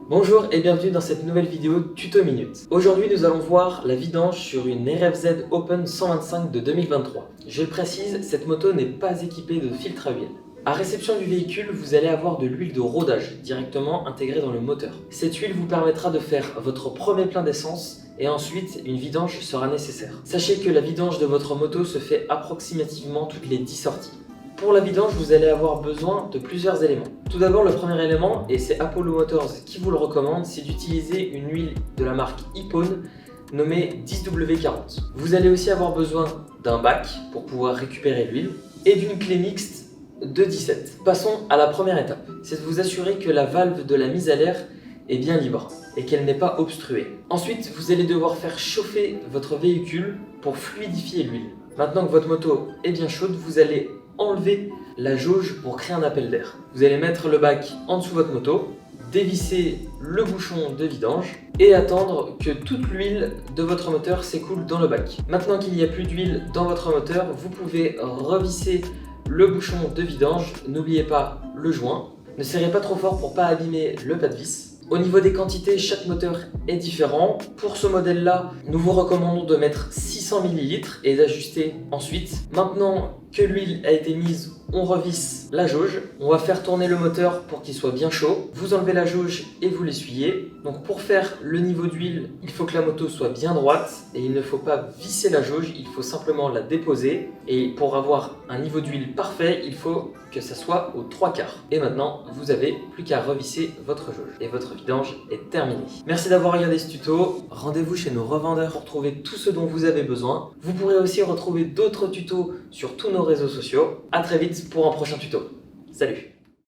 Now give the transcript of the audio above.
Bonjour et bienvenue dans cette nouvelle vidéo Tuto Minute. Aujourd'hui nous allons voir la vidange sur une RFZ Open 125 de 2023. Je le précise, cette moto n'est pas équipée de filtre à huile. À réception du véhicule, vous allez avoir de l'huile de rodage directement intégrée dans le moteur. Cette huile vous permettra de faire votre premier plein d'essence et ensuite une vidange sera nécessaire. Sachez que la vidange de votre moto se fait approximativement toutes les 10 sorties. Pour la vidange, vous allez avoir besoin de plusieurs éléments. Tout d'abord, le premier élément, et c'est Apollo Motors qui vous le recommande, c'est d'utiliser une huile de la marque Ippon nommée 10W40. Vous allez aussi avoir besoin d'un bac pour pouvoir récupérer l'huile et d'une clé mixte de 17. Passons à la première étape, c'est de vous assurer que la valve de la mise à l'air est bien libre et qu'elle n'est pas obstruée. Ensuite, vous allez devoir faire chauffer votre véhicule pour fluidifier l'huile. Maintenant que votre moto est bien chaude, vous allez enlever la jauge pour créer un appel d'air. Vous allez mettre le bac en dessous de votre moto, dévisser le bouchon de vidange et attendre que toute l'huile de votre moteur s'écoule dans le bac. Maintenant qu'il n'y a plus d'huile dans votre moteur, vous pouvez revisser le bouchon de vidange. N'oubliez pas le joint. Ne serrez pas trop fort pour pas abîmer le pas de vis. Au niveau des quantités, chaque moteur est différent. Pour ce modèle-là, nous vous recommandons de mettre 600 ml et d'ajuster ensuite. Maintenant que l'huile a été mise, on revisse la jauge. On va faire tourner le moteur pour qu'il soit bien chaud. Vous enlevez la jauge et vous l'essuyez. Donc pour faire le niveau d'huile, il faut que la moto soit bien droite et il ne faut pas visser la jauge, il faut simplement la déposer. Et pour avoir un niveau d'huile parfait, il faut que ça soit aux 3/4. Et maintenant, vous avez plus qu'à revisser votre jauge et votre vidange est terminée. Merci d'avoir regardé ce tuto. Rendez-vous chez nos revendeurs pour trouver tout ce dont vous avez besoin. Vous pourrez aussi retrouver d'autres tutos sur tous nos réseaux sociaux. À très vite pour un prochain tuto. Salut!